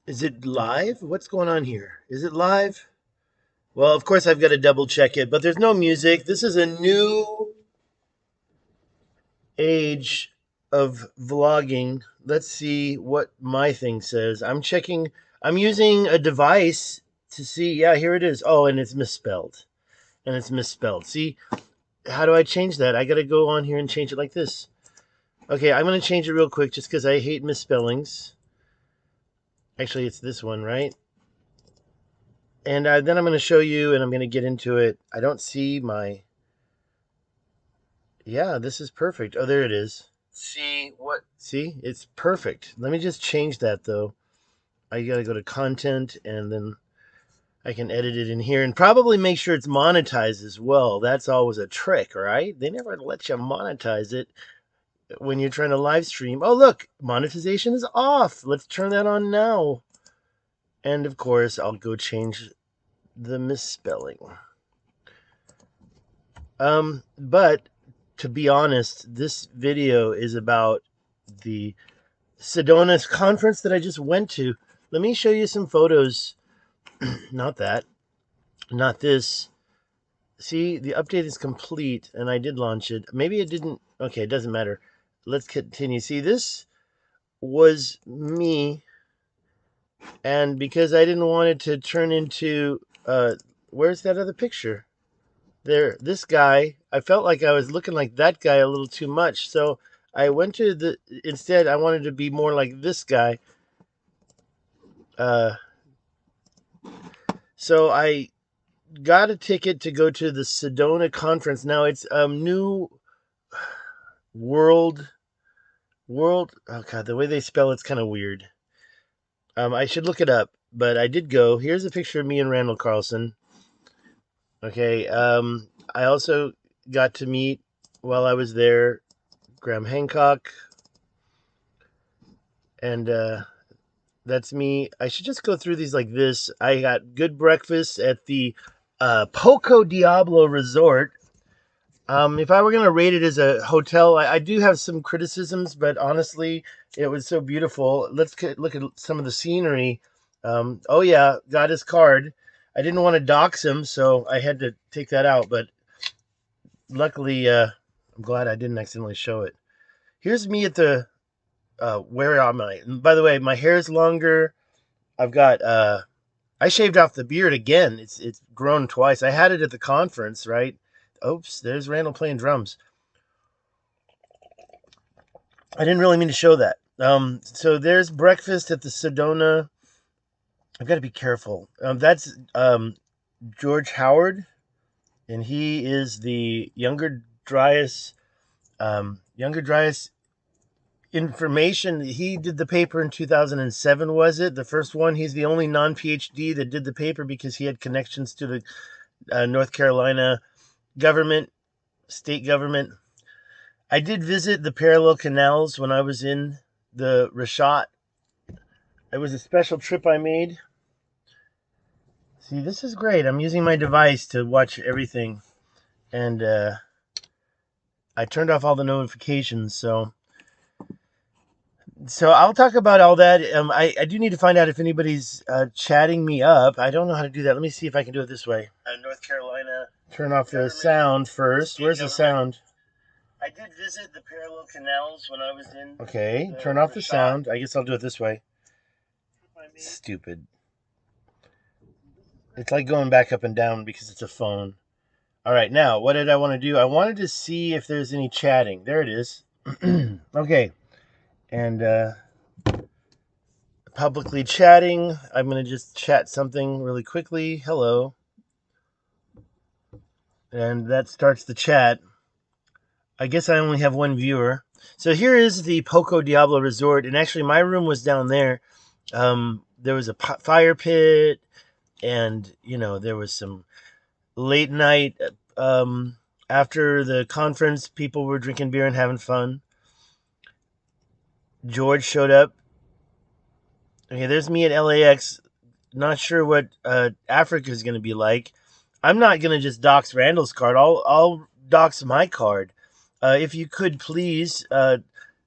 Is it live? What's going on here? Is it live? Well, of course I've got to double check it, but there's no music. This is a new age of vlogging. Let's see what my thing says. I'm using a device to see. Yeah, here it is. Oh, and it's misspelled. And it's misspelled. See, how do I change that? I got to go on here and change it like this. Okay, I'm going to change it real quick just because I hate misspellings. Actually, it's this one, right? And then I'm going to show you, and I'm going to get into it. I don't see my... Yeah, this is perfect. Oh, there it is. See what? See, it's perfect. Let me just change that, though. I got to go to content, and then I can edit it in here, and probably make sure it's monetized as well. That's always a trick, right? They never let you monetize it when you're trying to live stream. Oh, look, monetization is off. Let's turn that on now. And, of course, I'll go change the misspelling. But to be honest, this video is about the Sedona conference that I just went to. Let me show you some photos. Not that. Not this. See, the update is complete, and I did launch it. Maybe it didn't. Okay, it doesn't matter. Let's continue. See, this was me, and because I didn't want it to turn into... where's that other picture? There, this guy, I felt like I was looking like that guy a little too much. So I went to instead, I wanted to be more like this guy. So I got a ticket to go to the Sedona conference. Now it's New World, oh God, the way they spell it's kind of weird. I should look it up, but I did go. Here's a picture of me and Randall Carlson. Okay, I also got to meet, while I was there, Graham Hancock, and that's me. I should just go through these like this. I got good breakfast at the Poco Diablo Resort. If I were going to rate it as a hotel, I do have some criticisms, but honestly, it was so beautiful. Let's look at some of the scenery. Oh yeah, got his card. I didn't want to dox him, so I had to take that out, but luckily, I'm glad I didn't accidentally show it. Here's me at the... where am I? By the way, my hair is longer. I've got... I shaved off the beard again. It's grown twice. I had it at the conference, right? Oops, there's Randall playing drums. I didn't really mean to show that. So there's breakfast at the Sedona. I've got to be careful. That's George Howard, and he is the Younger Dryas information. He did the paper in 2007, was it? The first one. He's the only non-PhD that did the paper because he had connections to the North Carolina government, state government. I did visit the parallel canals when I was in the Richat. It was a special trip I made. See, this is great. I'm using my device to watch everything. And I turned off all the notifications, so I'll talk about all that. I do need to find out if anybody's chatting me up. I don't know how to do that. Let me see if I can do it this way. North Carolina. Turn off the sound first. Where's the sound? I did visit the parallel canals when I was in... Okay, turn off the sound. I guess I'll do it this way. Stupid. It's like going back up and down because it's a phone. All right, now, what did I want to do? I wanted to see if there's any chatting. There it is. Okay. And publicly chatting. I'm going to just chat something really quickly. Hello. And that starts the chat. I guess I only have one viewer. So here is the Poco Diablo Resort. And actually, my room was down there. There was a fire pit. And, you know, there was some late night. After the conference, people were drinking beer and having fun. George showed up. Okay, there's me at LAX. Not sure what Africa is going to be like. I'm not going to just dox Randall's card. I'll dox my card. If you could please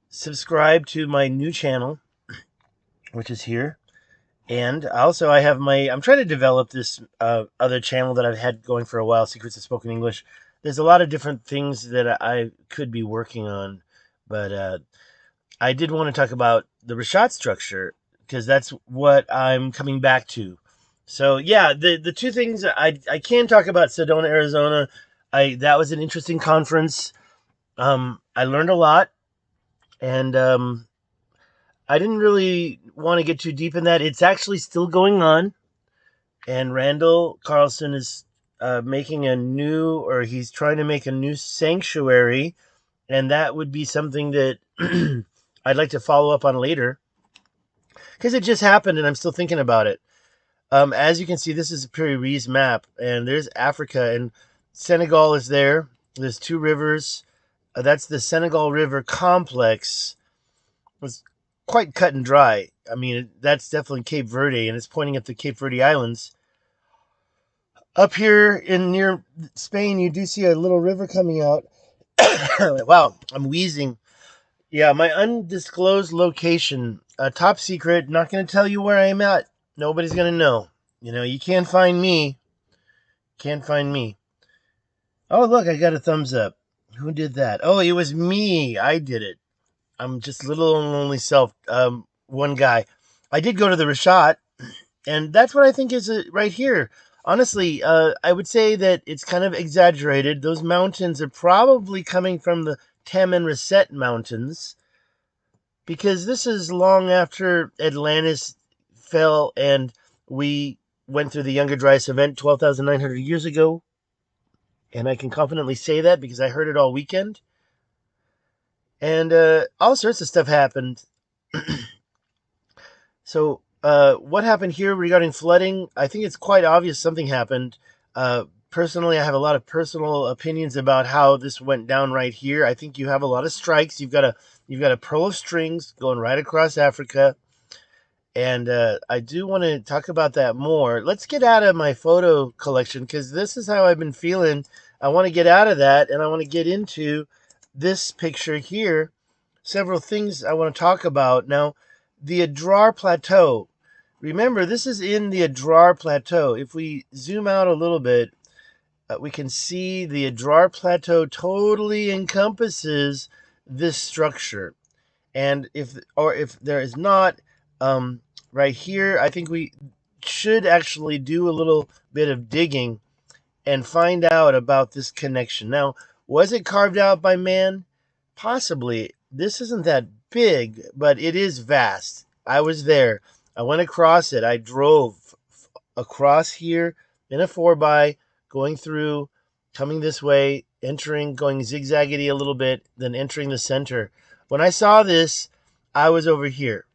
subscribe to my new channel, which is here. And also, I'm trying to develop this other channel that I've had going for a while, Secrets of Spoken English. There's a lot of different things that I could be working on, but I did want to talk about the richat structure because that's what I'm coming back to. So yeah, the two things I can talk about Sedona, Arizona. That was an interesting conference. I learned a lot, and I didn't really want to get too deep in that. It's actually still going on, and Randall Carlson is making a new, or he's trying to make a new sanctuary, and that would be something that I'd like to follow up on later because it just happened, and I'm still thinking about it. As you can see, this is a Piri Reis map, and there's Africa, and Senegal is there. There's two rivers. That's the Senegal River complex. It's quite cut and dry. I mean, that's definitely Cape Verde, and it's pointing at the Cape Verde Islands. Up here in near Spain, you do see a little river coming out. Wow, I'm wheezing. Yeah, my undisclosed location, top secret. Not going to tell you where I am at. Nobody's going to know. You know, you can't find me. Can't find me. Oh, look, I got a thumbs up. Who did that? Oh, it was me. I did it. I'm just little and lonely self. One guy. I did go to the Richat, and that's what I think is right here. Honestly, I would say that it's kind of exaggerated. Those mountains are probably coming from the Tem and Reset Mountains, because this is long after Atlantis fell and we went through the Younger Dryas event 12,900 years ago. And I can confidently say that because I heard it all weekend. And all sorts of stuff happened. So, what happened here regarding flooding? I think it's quite obvious something happened. Personally, I have a lot of personal opinions about how this went down right here. I think you have a lot of strikes. You've got a pearl of strings going right across Africa, and I do want to talk about that more. Let's get out of my photo collection because this is how I've been feeling. I want to get out of that, and I want to get into this picture here. Several things I want to talk about. Now, the Adrar Plateau. Remember, this is in the Adrar Plateau. If we zoom out a little bit, we can see the Adrar Plateau totally encompasses this structure. And if there is not, right here, I think we should actually do a little bit of digging and find out about this connection. Now, was it carved out by man? Possibly. This isn't that big, but it is vast. I was there. I went across it. I drove across here in a 4x, going through, coming this way, entering, going zigzaggedy a little bit, then entering the center. When I saw this, I was over here,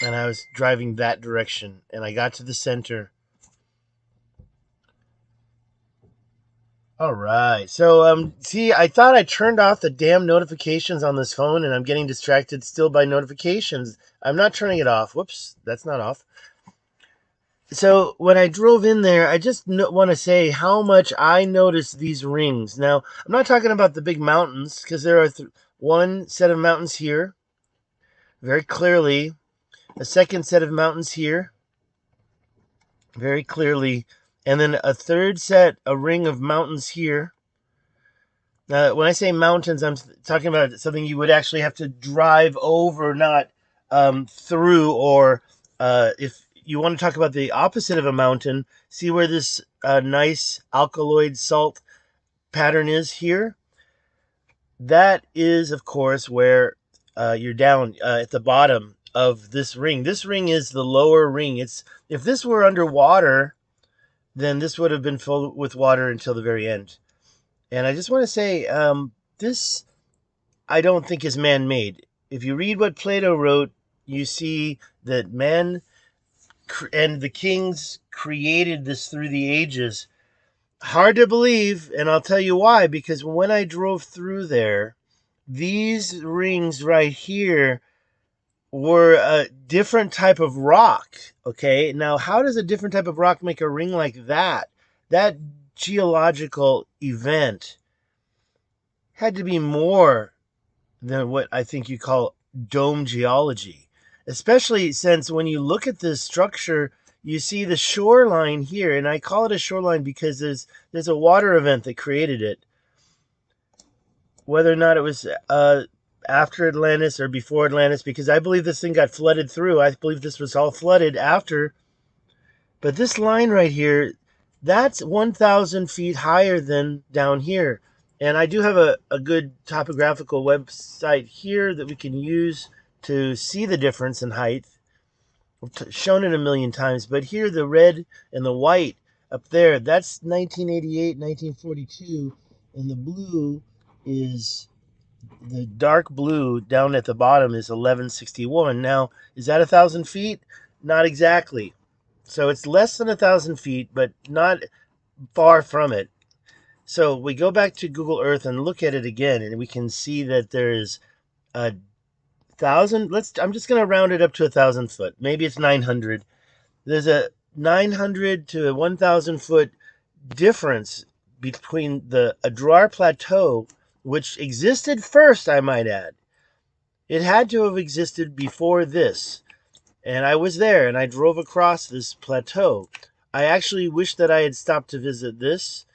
and I was driving that direction, and I got to the center. All right. So, see, I thought I turned off the damn notifications on this phone, and I'm getting distracted still by notifications. I'm not turning it off. Whoops, that's not off. So, when I drove in there, I just want to say how much I noticed these rings. Now, I'm not talking about the big mountains, because there are one set of mountains here, very clearly. A second set of mountains here, very clearly. And then a third set, a ring of mountains here. Now, when I say mountains, I'm talking about something you would actually have to drive over, not through. Or if you want to talk about the opposite of a mountain, see where this nice alkaloid salt pattern is here? That is, of course, where you're down at the bottom of this ring. This ring is the lower ring. If this were underwater, then this would have been filled with water until the very end. And I just want to say, this I don't think is man-made. If you read what Plato wrote, you see that man and the kings created this through the ages. Hard to believe, and I'll tell you why. Because when I drove through there, these rings right here were a different type of rock. Okay, now how does a different type of rock make a ring like that? That geological event had to be more than what I think you call dome geology. especially since when you look at this structure, you see the shoreline here, and I call it a shoreline because there's a water event that created it. Whether or not it was after Atlantis or before Atlantis, because I believe this thing got flooded through. I believe this was all flooded after. But this line right here, that's 1,000 feet higher than down here. And I do have a good topographical website here that we can use to see the difference in height. I've shown it a million times, but here the red and the white up there, that's 1988, 1942, and the blue is the dark blue down at the bottom is 1161. Now, is that 1,000 feet? Not exactly. So it's less than 1,000 feet, but not far from it. So we go back to Google Earth and look at it again, and we can see that there is a thousand. I'm just going to round it up to 1,000 foot. Maybe it's 900. There's a 900 to a 1,000 foot difference between the Adrar Plateau, which existed first, I might add. It had to have existed before this. And I was there, and I drove across this plateau. I actually wish that I had stopped to visit this,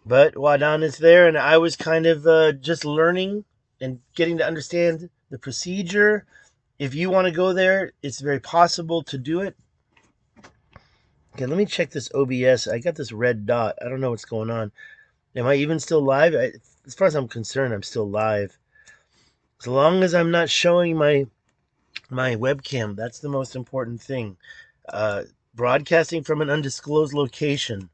but Wadon is there, and I was kind of just learning and getting to understand the procedure. If you want to go there, it's very possible to do it. Okay, let me check this OBS. I got this red dot. I don't know what's going on. Am I even still live? As far as I'm concerned, I'm still live. As long as I'm not showing my webcam, that's the most important thing. Broadcasting from an undisclosed location.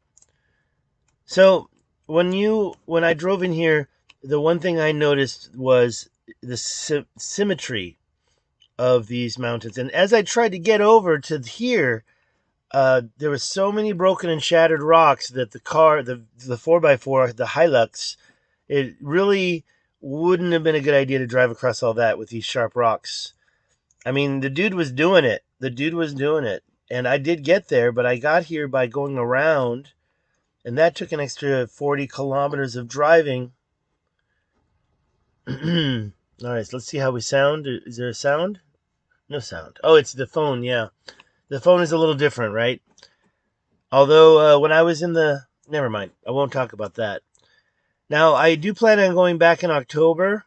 So when I drove in here, the one thing I noticed was the symmetry of these mountains. And as I tried to get over to here, there were so many broken and shattered rocks that the 4x4, the Hilux, it really wouldn't have been a good idea to drive across all that with these sharp rocks. I mean, the dude was doing it. And I did get there, but I got here by going around, and that took an extra 40 kilometers of driving. All right, so let's see how we sound. Is there a sound? No sound. Oh, it's the phone, yeah. The phone is a little different, right? Although, when I was in the... Never mind. I won't talk about that. Now, I do plan on going back in October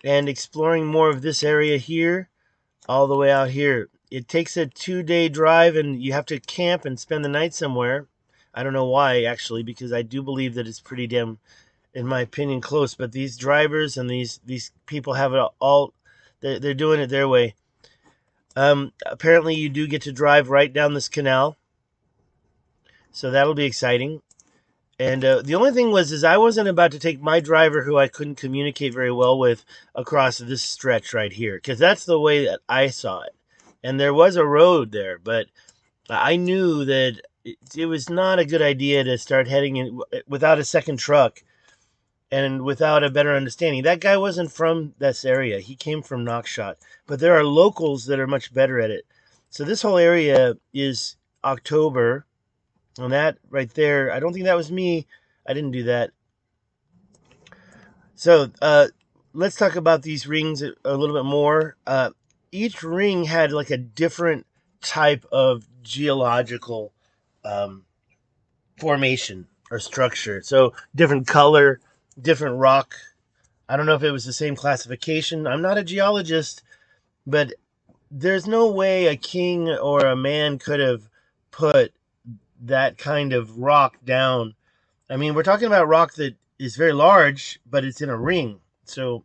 and exploring more of this area here, all the way out here. It takes a 2-day drive, and you have to camp and spend the night somewhere. I don't know why, actually, because I do believe that it's pretty damn, in my opinion, close. But these drivers and these people have it all... They're doing it their way. Apparently, you do get to drive right down this canal. So that'll be exciting. And the only thing is I wasn't about to take my driver, who I couldn't communicate very well with, across this stretch right here, because that's the way that I saw it. And there was a road there, but I knew that it was not a good idea to start heading in without a second truck and without a better understanding. That guy wasn't from this area. He came from Knockshot. But there are locals that are much better at it. So this whole area is October. And that right there, I don't think that was me. I didn't do that. So let's talk about these rings a little bit more. Each ring had like a different type of geological formation or structure. So different color, different rock. I don't know if it was the same classification. I'm not a geologist, but there's no way a king or a man could have put that kind of rock down. I mean, we're talking about rock that is very large, but it's in a ring. So,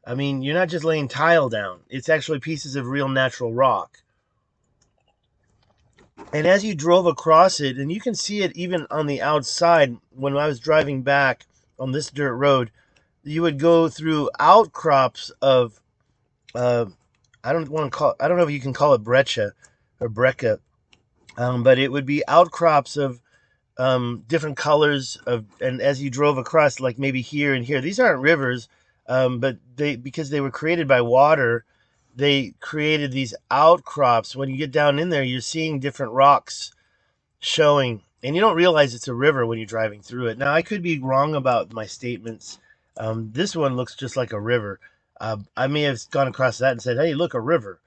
I mean, you're not just laying tile down. It's actually pieces of real natural rock. And as you drove across it, and you can see it even on the outside, when I was driving back on this dirt road, you would go through outcrops of, I don't know if you can call it breccia or breccia, but it would be outcrops of different colors of, and as you drove across, like maybe here and here, these aren't rivers, but because they were created by water, they created these outcrops. When you get down in there, you're seeing different rocks showing, and you don't realize it's a river when you're driving through it. Now, I could be wrong about my statements. This one looks just like a river. I may have gone across that and said, hey, look, a river.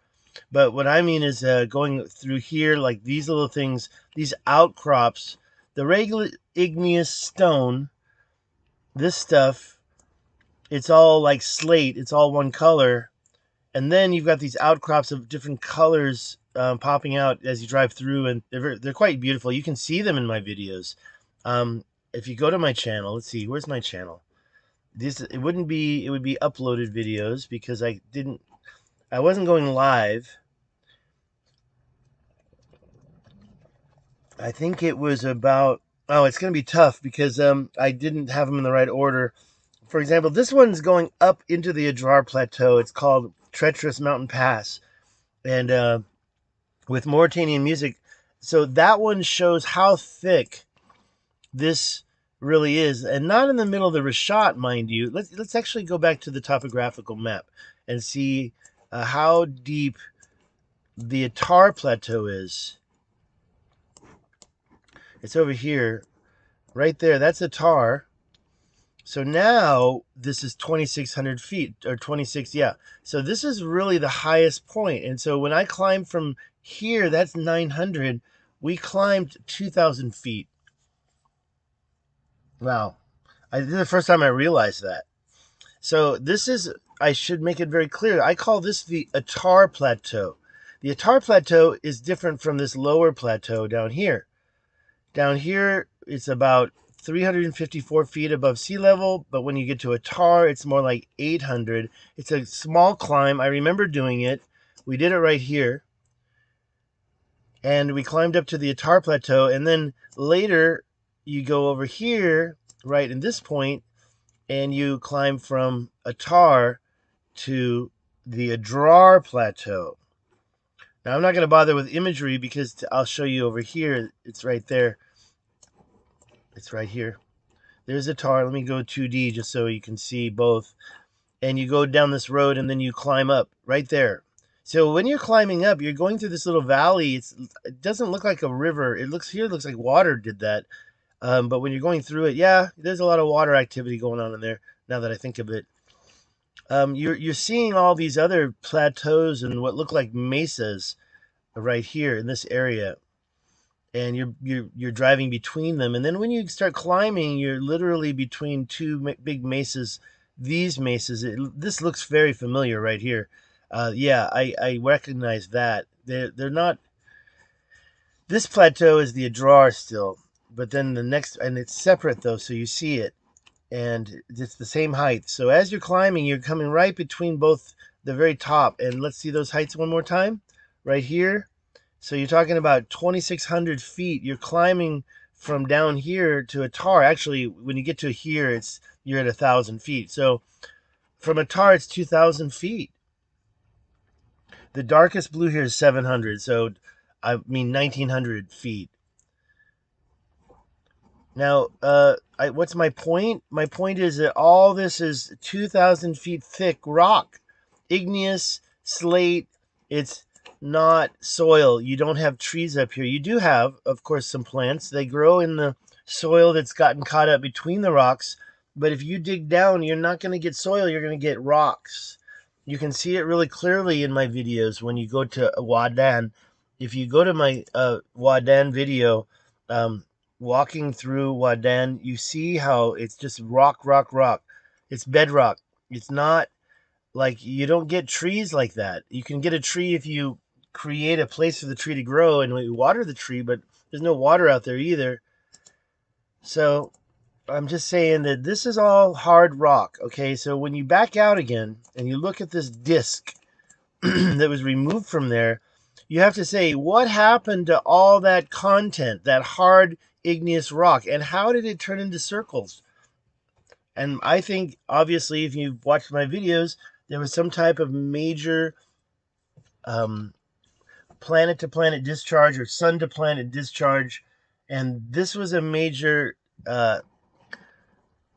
But what I mean is going through here, like these little things, these outcrops, the regular igneous stone, this stuff, it's all like slate, it's all one color. And then you've got these outcrops of different colors popping out as you drive through, and they're quite beautiful. You can see them in my videos. If you go to my channel, let's see, where's my channel? It would be uploaded videos because I wasn't going live. I think it was about, oh, it's going to be tough because I didn't have them in the right order. For example, this one's going up into the Adrar Plateau. It's called Treacherous Mountain Pass. And with Mauritanian music. So that one shows how thick this really is, and not in the middle of the richat, mind you. Let's actually go back to the topographical map and see how deep the Attar Plateau is. It's over here, right there. That's Attar. So now this is 2,600 feet, or 26, yeah. So this is really the highest point. And so when I climb from here, that's 900. We climbed 2,000 feet. Wow. This is the first time I realized that. So this is, I should make it very clear, I call this the Attar Plateau. The Attar Plateau is different from this lower plateau down here. Down here, it's about 354 feet above sea level, but when you get to Attar, it's more like 800. It's a small climb. I remember doing it. We did it right here. And we climbed up to the Attar Plateau, and then later you go over here, right in this point, and you climb from Attar to the Adrar Plateau. Now, I'm not going to bother with imagery because I'll show you over here. It's right there. It's right here. There's Attar. Let me go 2D just so you can see both. And you go down this road and then you climb up right there. So when you're climbing up, you're going through this little valley. It doesn't look like a river. It looks like water did that. But when you're going through it, yeah, there's a lot of water activity going on in there. Now that I think of it, you're seeing all these other plateaus and what look like mesas right here in this area, and you're driving between them. And then when you start climbing, you're literally between two big mesas. These mesas, this looks very familiar right here. Yeah, I recognize that. They're not. This plateau is the Adrar still, but then the next, and it's separate though, so you see it, and it's the same height. So as you're climbing, you're coming right between both the very top. And let's see those heights one more time, right here. So you're talking about 2,600 feet. You're climbing from down here to Attar. Actually, when you get to here, you're at 1,000 feet. So from Attar, it's 2,000 feet. The darkest blue here is 700. So I mean 1,900 feet. Now, what's my point? My point is that all this is 2,000 feet thick rock, igneous slate. It's not soil. You don't have trees up here. You do have, of course, some plants. They grow in the soil that's gotten caught up between the rocks. But if you dig down, you're not going to get soil. You're going to get rocks. You can see it really clearly in my videos when you go to Wadan. If you go to my Wadan video, walking through Wadan, you see how it's just rock, rock, rock. It's bedrock. It's not like, you don't get trees like that. You can get a tree if you create a place for the tree to grow and we water the tree, but there's no water out there either. So I'm just saying that this is all hard rock. Okay, so when you back out again and you look at this disc that was removed from there, you have to say, what happened to all that content, that hard igneous rock, and how did it turn into circles? And I think, obviously, if you've watched my videos, there was some type of major planet-to-planet discharge or sun-to-planet discharge, and this was a major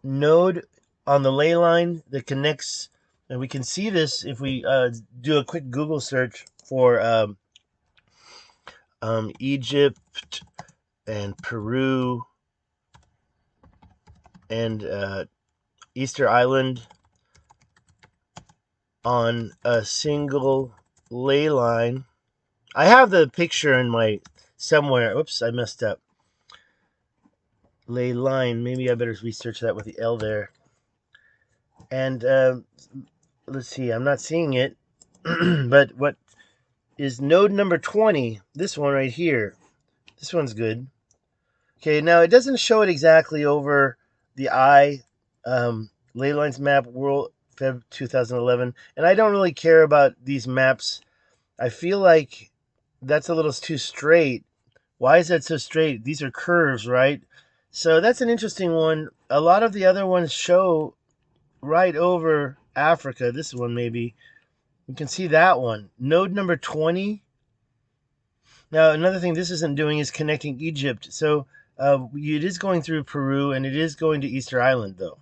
node on the ley line that connects, and we can see this if we do a quick Google search for Egypt and Peru and Easter Island on a single ley line. I have the picture in my somewhere. Oops, I messed up. Ley line. Maybe I better research that with the L there. And let's see. I'm not seeing it. But what is node number 20? This one right here. This one's good. Okay, now it doesn't show it exactly over the eye. Ley lines map world Feb 2011. And I don't really care about these maps. I feel like that's a little too straight. Why is that so straight? These are curves, right? So that's an interesting one. A lot of the other ones show right over Africa. This one maybe. You can see that one. Node number 20. Now, another thing this isn't doing is connecting Egypt. So it is going through Peru, and it is going to Easter Island, though.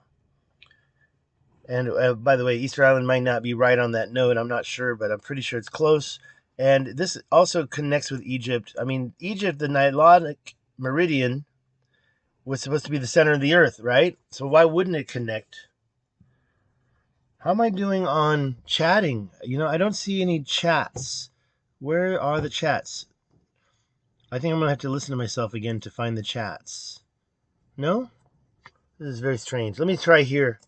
And by the way, Easter Island might not be right on that node. I'm not sure, but I'm pretty sure it's close. And this also connects with Egypt. I mean, Egypt, the Nilotic meridian, was supposed to be the center of the earth, right? So why wouldn't it connect? How am I doing on chatting? I don't see any chats. Where are the chats? I think I'm going to have to listen to myself again to find the chats. No? This is very strange. Let me try here.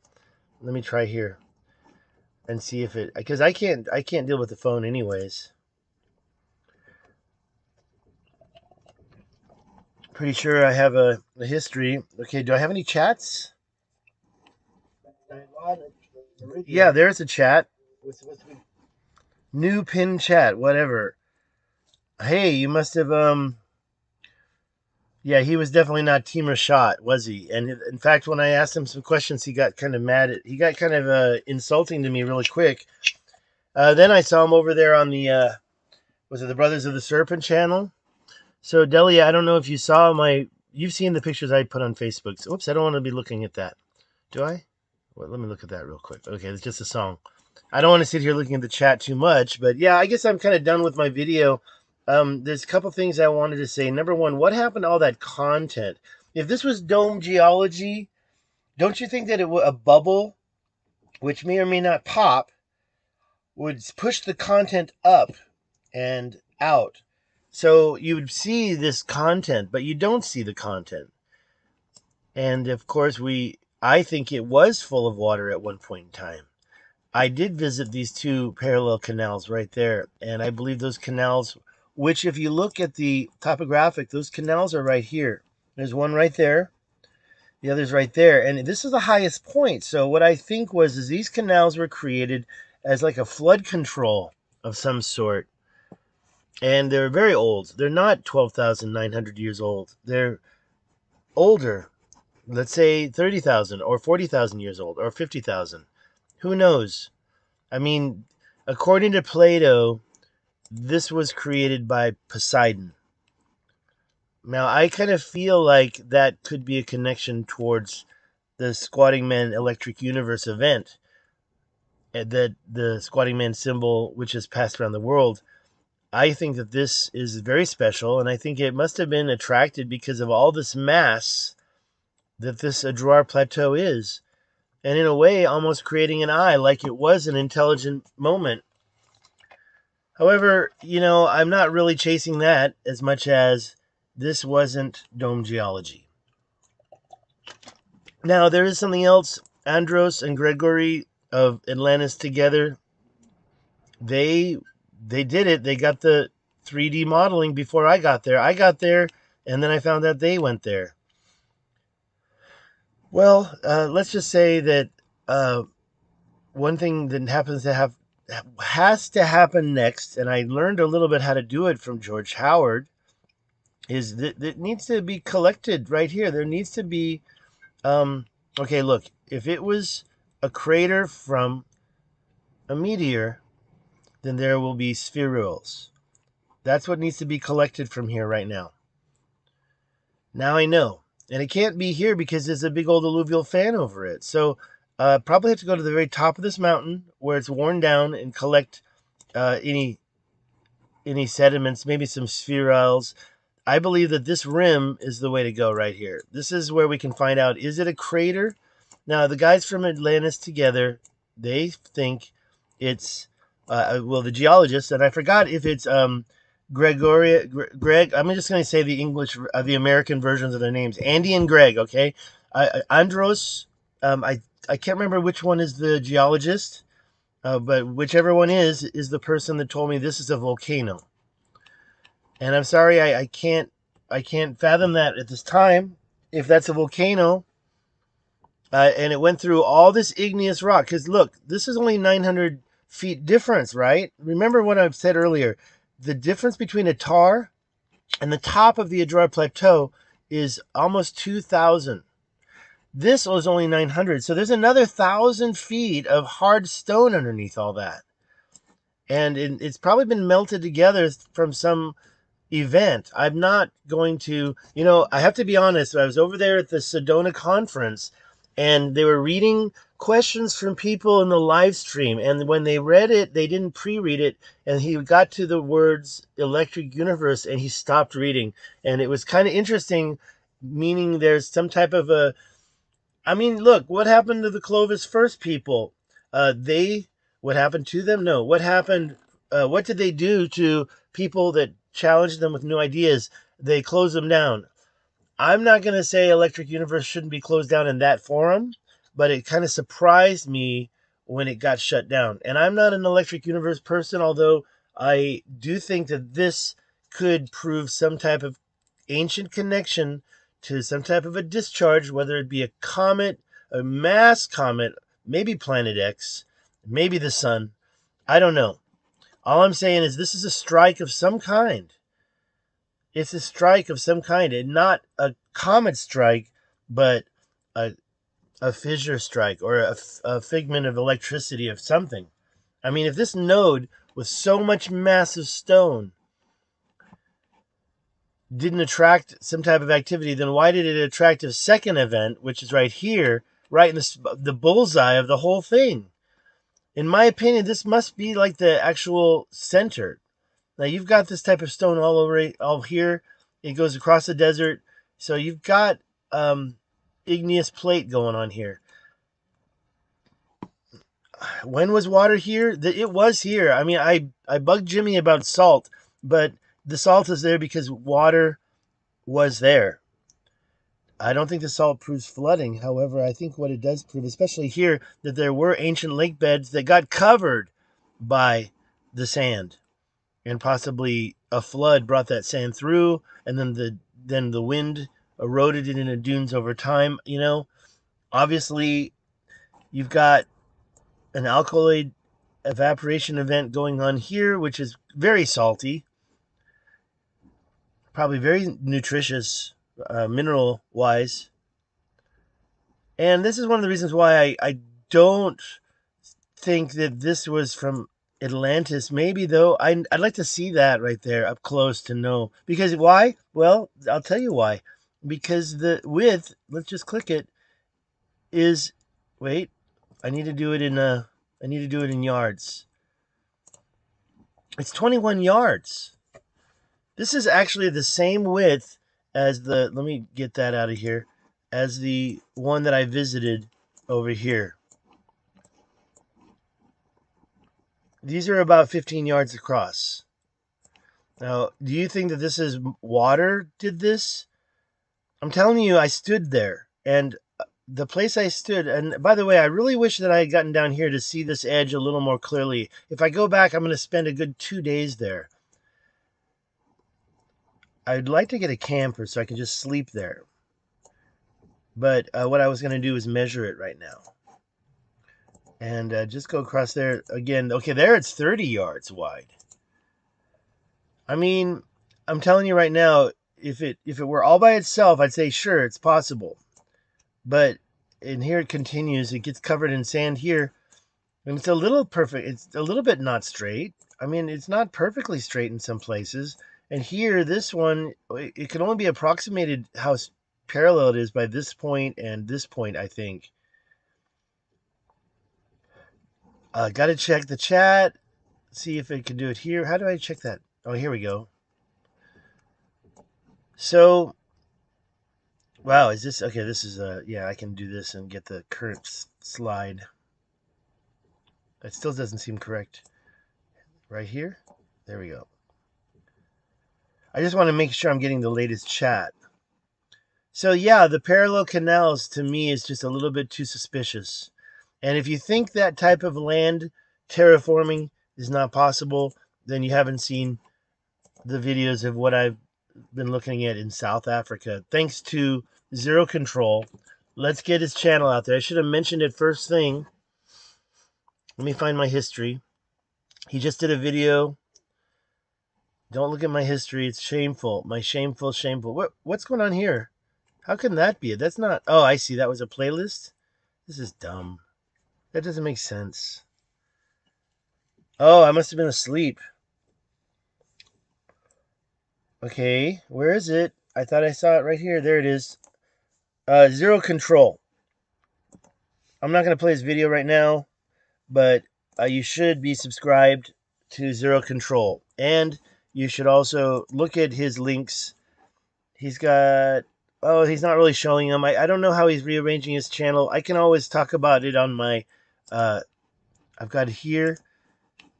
And see if it, because I can't deal with the phone anyways. Pretty sure I have a history. Okay, do I have any chats? Yeah, there's a chat. New pin chat, whatever. Hey, you must have yeah, he was definitely not Team Richat, was he? And in fact, when I asked him some questions, he got kind of mad. He got kind of insulting to me really quick. Then I saw him over there on the was it the Brothers of the Serpent channel? So Delia, I don't know if you saw you've seen the pictures I put on Facebook. So, oops, I don't want to be looking at that. Do I? Well, let me look at that real quick. Okay, it's just a song. I don't want to sit here looking at the chat too much, but yeah, I guess I'm kind of done with my video. There's a couple things I wanted to say. Number one, what happened to all that content? If this was dome geology, don't you think that a bubble, which may or may not pop, would push the content up and out? So you would see this content, but you don't see the content. And of course, I think it was full of water at one point in time. I did visit these two parallel canals right there, and I believe those canals, which if you look at the topographic, those canals are right here. There's one right there, the other's right there, and this is the highest point. So what I think is these canals were created as like a flood control of some sort, and they're very old. They're not 12,900 years old. They're older. Let's say 30,000 or 40,000 years old or 50,000. Who knows? I mean, according to Plato, this was created by Poseidon. Now, I kind of feel like that could be a connection towards the Squatting Man Electric Universe event. That the Squatting Man symbol, which is passed around the world. I think that this is very special, and I think it must have been attracted because of all this mass that this Adrar Plateau is. And in a way, almost creating an eye, like it was an intelligent moment. However, I'm not really chasing that as much as this wasn't dome geology. Now, there is something else. Andros and Gregory of Atlantis together, they did it. They got the 3D modeling before I got there. I got there, and then I found out they went there. Well, let's just say that one thing that has to happen next, and I learned a little bit how to do it from George Howard, is that it needs to be collected right here. There needs to be, okay, look, if it was a crater from a meteor, then there will be spherules. That's what needs to be collected from here right now. Now I know. And it can't be here because there's a big old alluvial fan over it. So probably have to go to the very top of this mountain where it's worn down and collect any sediments, maybe some spherules. I believe that this rim is the way to go right here. This is where we can find out, is it a crater? Now, the guys from Atlantis together, they think it's well, the geologist, and I forgot if it's Greg. I'm just going to say the English, the American versions of their names, Andy and Greg. Okay, Andros. I can't remember which one is the geologist, but whichever one is the person that told me this is a volcano. And I'm sorry, I can't fathom that at this time. If that's a volcano, and it went through all this igneous rock, because look, this is only 900 feet difference, right? Remember what I've said earlier. The difference between a tar and the top of the Adrar Plateau is almost 2,000. This was only 900. So there's another 1,000 feet of hard stone underneath all that. And it's probably been melted together from some event. I'm not going to, I have to be honest. I was over there at the Sedona conference and they were reading questions from people in the live stream. And when they read it, they didn't pre-read it. And he got to the words electric universe and he stopped reading. And it was kind of interesting, meaning there's some type of look, what happened to the Clovis first people? What happened to them? No. What happened? What did they do to people that challenged them with new ideas? They closed them down. I'm not going to say Electric Universe shouldn't be closed down in that forum, but it kind of surprised me when it got shut down. And I'm not an Electric Universe person, although I do think that this could prove some type of ancient connection to some type of a discharge, whether it be a comet, a mass comet, maybe Planet X, maybe the sun. I don't know. All I'm saying is this is a strike of some kind. It's a strike of some kind, and not a comet strike, but a, a fissure strike or a figment of electricity of something. I mean, if this node with so much massive stone didn't attract some type of activity, then why did it attract a second event, which is right here, right in the bullseye of the whole thing? In my opinion, this must be like the actual center. Now you've got this type of stone all here. It goes across the desert, so you've got igneous plate going on here. When was water here? It was here. I mean, I bugged Jimmy about salt, but the salt is there because water was there. I don't think the salt proves flooding. However, I think what it does prove, especially here, that there were ancient lake beds that got covered by the sand, and possibly a flood brought that sand through, and then the wind eroded it into dunes over time. Obviously, you've got an alkaloid evaporation event going on here, which is very salty, probably very nutritious, mineral wise. And this is one of the reasons why I don't think that this was from Atlantis. Maybe, though. I'd like to see that right there up close to know. Because why? Well, I'll tell you why. Because the width, let's just click it, is, wait, I need to do it in yards. It's 21 yards. This is actually the same width as let me get that out of here, as the one that I visited over here. These are about 15 yards across. Now, do you think that this is water did this? I'm telling you, I stood there, and the place I stood, and by the way, I really wish that I had gotten down here to see this edge a little more clearly. If I go back, I'm going to spend a good 2 days there. I'd like to get a camper so I can just sleep there. But what I was going to do is measure it right now. And just go across there again. Okay, there it's 30 yards wide. I mean, I'm telling you right now, if it were all by itself, I'd say sure, it's possible. But and here it continues. It gets covered in sand here, and it's a little perfect. It's a little bit not straight. I mean, it's not perfectly straight in some places. And here, this one, it can only be approximated how parallel it is by this point and this point, I think. Got to check the chat, see if it can do it here. How do I check that? Oh, here we go. So, wow, is this okay? This is yeah, I can do this and get the current slide. That still doesn't seem correct. right here. There we go. I just want to make sure I'm getting the latest chat. So yeah, the parallel canals to me is just a little bit too suspicious. And if you think that type of land terraforming is not possible, then you haven't seen the videos of what I've been looking at in South Africa. Thanks to Zero Control. Let's get his channel out there. I should have mentioned it first thing. Let me find my history. He just did a video. Don't look at my history. It's shameful. My shameful. What's going on here? How can that be? That's not... Oh, I see. That was a playlist? This is dumb. That doesn't make sense. Oh, I must have been asleep. Okay, where is it? I thought I saw it right here. There it is. Zero Control. I'm not going to play his video right now, but you should be subscribed to Zero Control. And you should also look at his links. He's got... Oh, he's not really showing them. I don't know how he's rearranging his channel. I can always talk about it on my... I've got here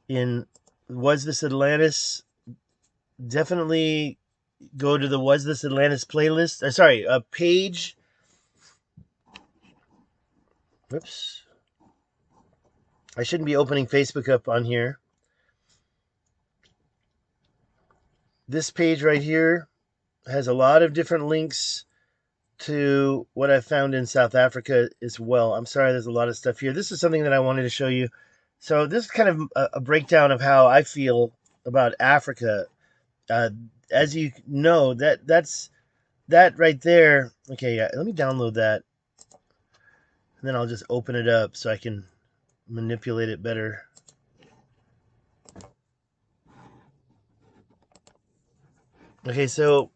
in Was This Atlantis? Definitely go to the Was This Atlantis playlist. Sorry, a page. Whoops. I shouldn't be opening Facebook up on here. This page right here has a lot of different links to what I found in South Africa as well. I'm sorry, there's a lot of stuff here. This is something that I wanted to show you. So this is kind of a breakdown of how I feel about Africa. As you know, that's that right there. Okay, yeah, let me download that. And then I'll just open it up so I can manipulate it better. Okay, so,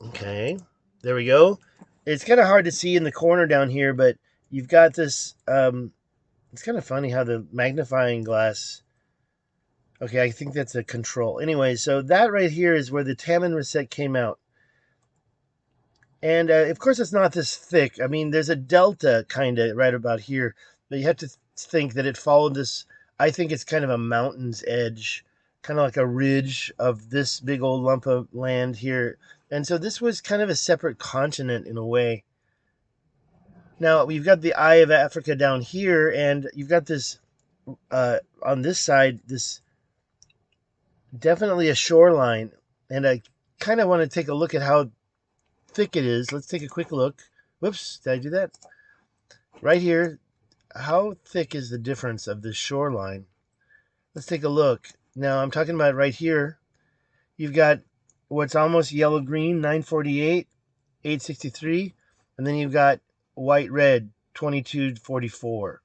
okay, there we go. It's kind of hard to see in the corner down here, but you've got this, it's kind of funny how the magnifying glass, okay, I think that's a control. Anyway, so that right here is where the Taman Reset came out. And of course, it's not this thick. I mean, there's a delta kind of right about here, but you have to think that it followed this. I think it's kind of a mountain's edge, kind of like a ridge of this big old lump of land here. And so this was kind of a separate continent in a way. Now, we've got the Eye of Africa down here, and you've got this, on this side, this definitely a shoreline. And I kind of want to take a look at how thick it is. Let's take a quick look. Whoops, did I do that? Right here, how thick is the difference of the shoreline? Let's take a look. Now, I'm talking about right here. You've got what's almost yellow-green, 948, 863, and then you've got white-red, 2244.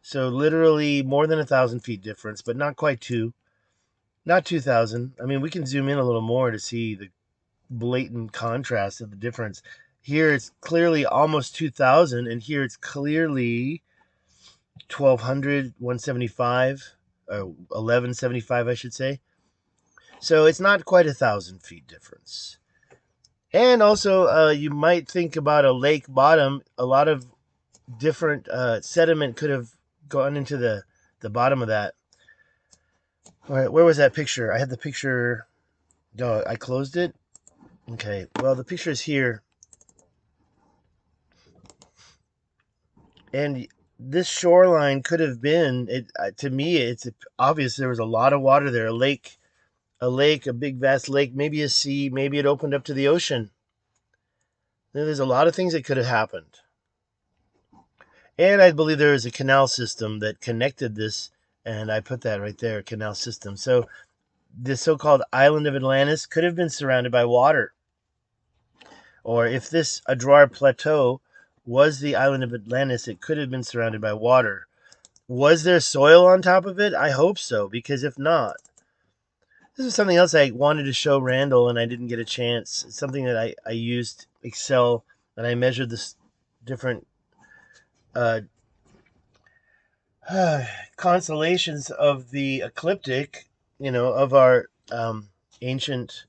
So literally more than 1,000 feet difference, but not quite two. Not 2,000. I mean, we can zoom in a little more to see the blatant contrast of the difference. Here it's clearly almost 2,000, and here it's clearly 1,200, 175, 1,175, I should say. So it's not quite 1,000 feet difference. And also, you might think about a lake bottom. A lot of different sediment could have gone into the bottom of that. All right, where was that picture? I had the picture. No, I closed it. Okay, well, the picture is here. And this shoreline could have been, to me, it's obvious there was a lot of water there. A lake, a big, vast lake, maybe a sea, maybe it opened up to the ocean. There's a lot of things that could have happened. And I believe there is a canal system that connected this, and I put that right there, canal system. So the so-called island of Atlantis could have been surrounded by water. Or if this Adrar Plateau was the island of Atlantis, it could have been surrounded by water. Was there soil on top of it? I hope so, because if not, this is something else I wanted to show Randall, and I didn't get a chance. It's something that I used Excel, and I measured this different constellations of the ecliptic, of our ancient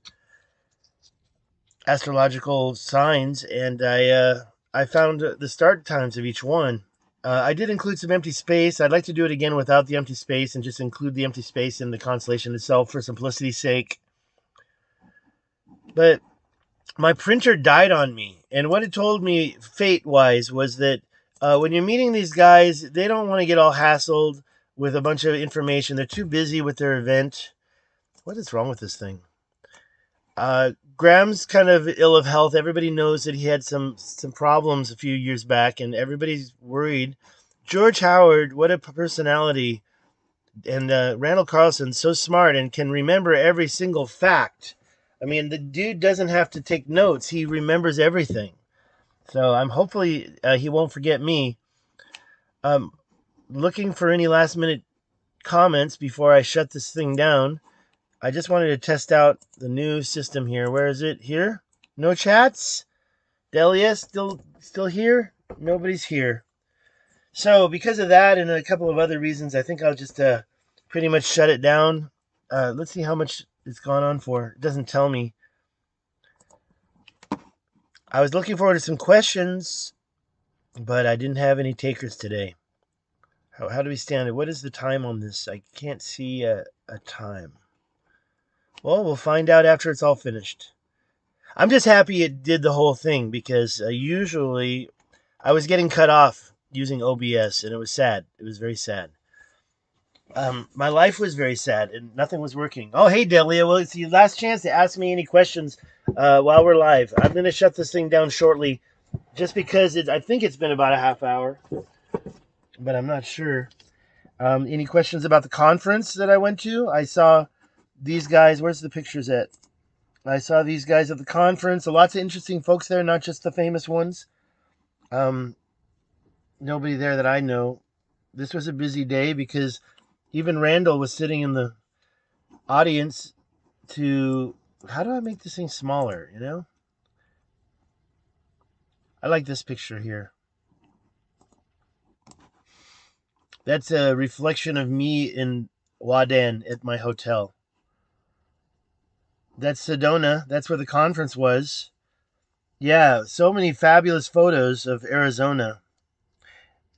astrological signs, and I found the start times of each one. I did include some empty space. I'd like to do it again without the empty space and just include the empty space in the constellation itself for simplicity's sake. But my printer died on me, and what it told me fate-wise was that when you're meeting these guys, they don't want to get all hassled with a bunch of information. They're too busy with their event. What is wrong with this thing? Graham's kind of ill of health. Everybody knows that he had some problems a few years back, and everybody's worried. George Howard, what a personality. And Randall Carlson's so smart and can remember every single fact. I mean, the dude doesn't have to take notes. He remembers everything. So I'm hopefully he won't forget me. Looking for any last minute comments before I shut this thing down. I just wanted to test out the new system here. Where is it? Here? No chats? Delia still here? Nobody's here. So because of that and a couple of other reasons, I think I'll just pretty much shut it down. Let's see how much it's gone on for. It doesn't tell me. I was looking forward to some questions, but I didn't have any takers today. How do we stand it? What is the time on this? I can't see a time. Well, we'll find out after it's all finished. I'm just happy it did the whole thing because usually I was getting cut off using OBS, and it was sad. It was very sad. My life was very sad, and nothing was working. Oh, hey, Delia. Well, it's your last chance to ask me any questions while we're live. I'm going to shut this thing down shortly just because I think it's been about a half hour, but I'm not sure. Any questions about the conference that I went to? I saw these guys. Where's the pictures at? I saw these guys at the conference. Lots of interesting folks there, not just the famous ones. Nobody there that I know. This was a busy day because even Randall was sitting in the audience to... How do I make this thing smaller, you know? I like this picture here. That's a reflection of me in Wadan at my hotel. That's Sedona. That's where the conference was. Yeah, so many fabulous photos of Arizona.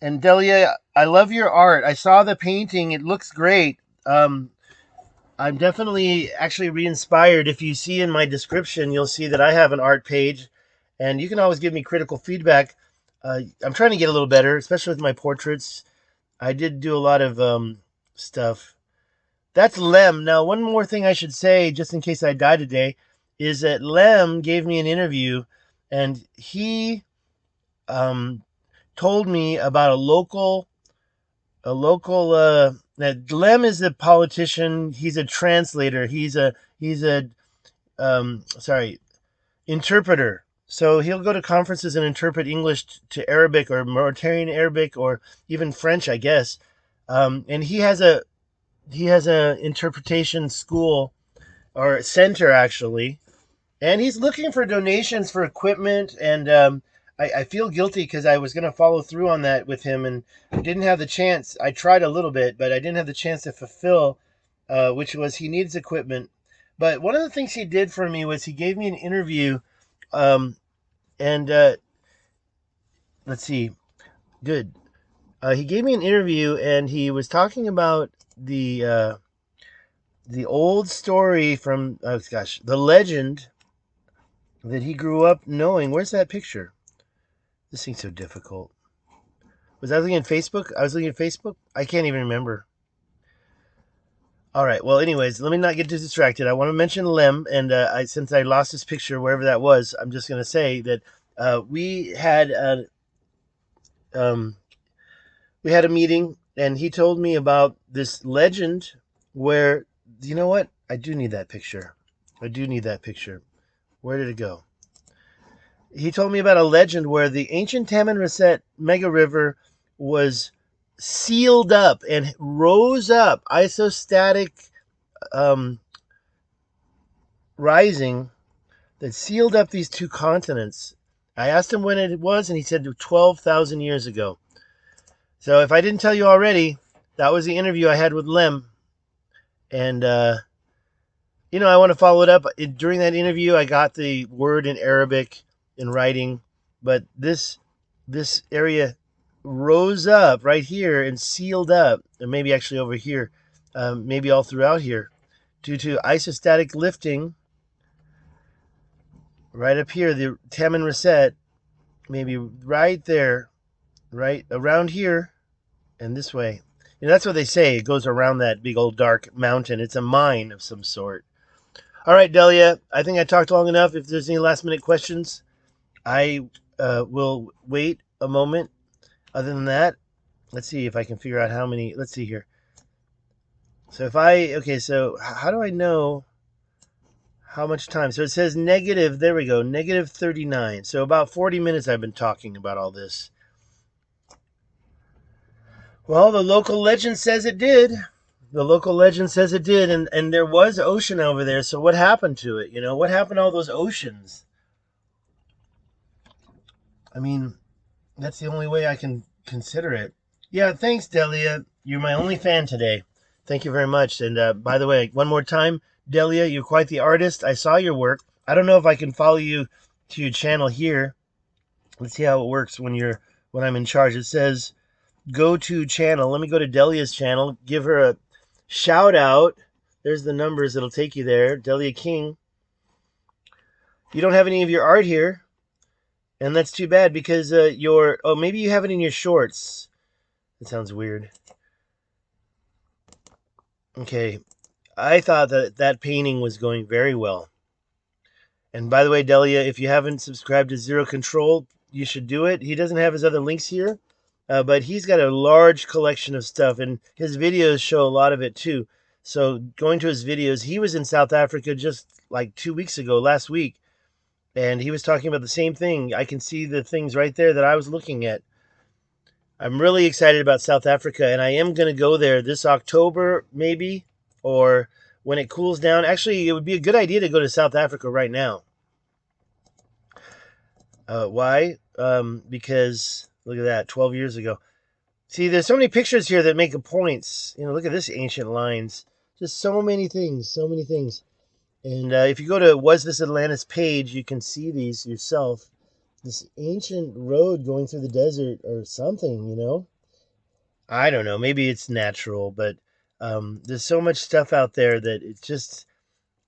And Delia, I love your art. I saw the painting. It looks great. I'm definitely actually re-inspired. If you see in my description, you'll see that I have an art page. And you can always give me critical feedback. I'm trying to get a little better, especially with my portraits. I did do a lot of stuff. That's Lem. Now, one more thing I should say, just in case I die today, is that Lem gave me an interview, and he told me about a local. That Lem is a politician. He's a translator. He's a interpreter. So he'll go to conferences and interpret English to Arabic or Mauritanian Arabic or even French, I guess. And he has a interpretation school or center actually, and he's looking for donations for equipment. And I feel guilty because I was going to follow through on that with him, and I didn't have the chance. I tried a little bit, but I didn't have the chance to fulfill, which was he needs equipment. But one of the things he did for me was he gave me an interview, and let's see, good. He gave me an interview, and he was talking about the old story from the legend that he grew up knowing. Where's that picture? This thing's so difficult. Was I looking at Facebook? I was looking at Facebook? I can't even remember. All right. Well, anyways, let me not get too distracted. I want to mention Lem, and since I lost this picture wherever that was, I'm just going to say that we had a meeting, and he told me about this legend where, you know what? I do need that picture. Where did it go? He told me about a legend where the ancient Tamanrasset mega river was sealed up and rose up, isostatic rising, that sealed up these two continents. I asked him when it was, and he said 12,000 years ago. So if I didn't tell you already, that was the interview I had with Lem. And, I want to follow it up. During that interview, I got the word in Arabic in writing, but this area rose up right here and sealed up, and maybe actually over here, maybe all throughout here, due to isostatic lifting. Right up here, the Taman Reset, maybe right there, right around here, and this way. That's what they say. It goes around that big old dark mountain. It's a mine of some sort. All right, Delia, I think I talked long enough. If there's any last minute questions, I will wait a moment. Other than that, let's see if I can figure out how many. Let's see here. So so how do I know how much time? So it says negative, there we go, negative 39. So about 40 minutes I've been talking about all this. Well, the local legend says it did. The local legend says it did, and there was ocean over there. So what happened to it? What happened to all those oceans? I mean, that's the only way I can consider it. Yeah, thanks, Delia. You're my only fan today. Thank you very much. And by the way, one more time, Delia, you're quite the artist. I saw your work. I don't know if I can follow you to your channel here. Let's see how it works when I'm in charge. It says go to channel. Let me go to Delia's channel. Give her a shout out. There's the numbers that'll take you there. Delia King. You don't have any of your art here. And that's too bad because maybe you have it in your shorts. That sounds weird. Okay. I thought that painting was going very well. And by the way, Delia, if you haven't subscribed to Zero Control, you should do it. He doesn't have his other links here, but he's got a large collection of stuff, and his videos show a lot of it too. So going to his videos, he was in South Africa just like 2 weeks ago, last week, and he was talking about the same thing. I can see the things right there that I was looking at. I'm really excited about South Africa, and I am going to go there this October, maybe, or when it cools down. Actually, it would be a good idea to go to South Africa right now. Why? Because look at that, 12 years ago. See, there's so many pictures here that make points. Look at this ancient lines. Just so many things, so many things. And if you go to Was This Atlantis page, you can see these yourself. This ancient road going through the desert or something, I don't know. Maybe it's natural, but there's so much stuff out there that it's just,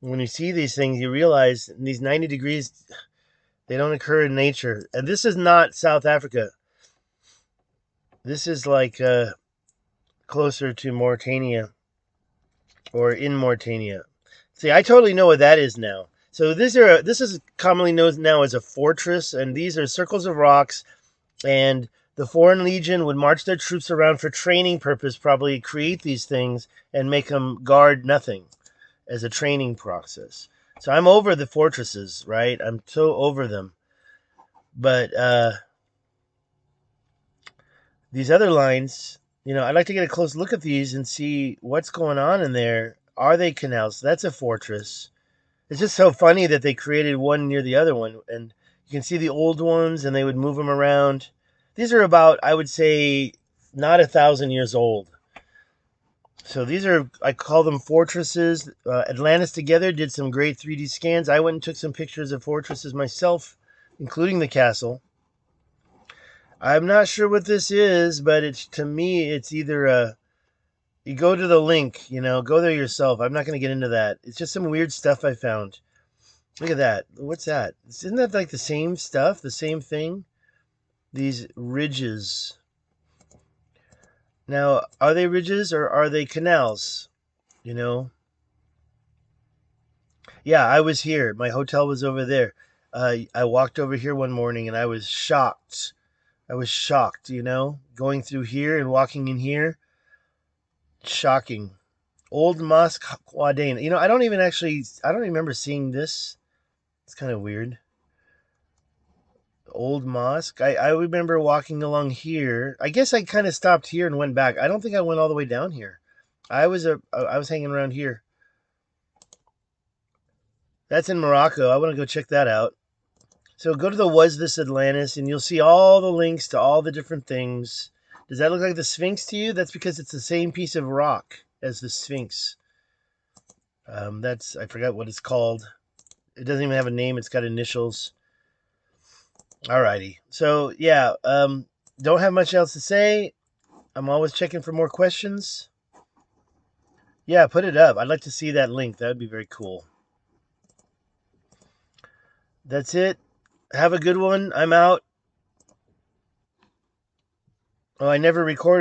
when you see these things, you realize these 90 degrees, they don't occur in nature. And this is not South Africa. This is like closer to Mauritania or in Mauritania. See, I totally know what that is now. So this is commonly known now as a fortress, and these are circles of rocks, and the Foreign Legion would march their troops around for training purpose, probably create these things and make them guard nothing as a training process. So I'm over the fortresses, right? I'm so over them. But these other lines, I'd like to get a close look at these and see what's going on in there. Are they canals? That's a fortress. It's just so funny that they created one near the other one. And you can see the old ones, and they would move them around. These are about, I would say, not 1,000 years old. So these are, I call them fortresses. Atlantis Together did some great 3D scans. I went and took some pictures of fortresses myself, including the castle. I'm not sure what this is, but to me, it's either you go to the link, go there yourself. I'm not going to get into that. It's just some weird stuff I found. Look at that. What's that? Isn't that like the same stuff, the same thing? These ridges. Now, are they ridges or are they canals? Yeah, I was here. My hotel was over there. I walked over here one morning and I was shocked. Going through here and walking in here. Shocking. Old Mosque Quadain. I don't remember seeing this. It's kind of weird. Old mosque. I remember walking along here. I guess I kind of stopped here and went back. I don't think I went all the way down here. I was hanging around here. That's in Morocco. I want to go check that out. So go to the Was This Atlantis, and you'll see all the links to all the different things. Does that look like the Sphinx to you? That's because it's the same piece of rock as the Sphinx. I forgot what it's called. It doesn't even have a name. It's got initials. Alrighty. So yeah, don't have much else to say. I'm always checking for more questions. Yeah, put it up. I'd like to see that link. That would be very cool. That's it. Have a good one. I'm out. Oh, I never recorded.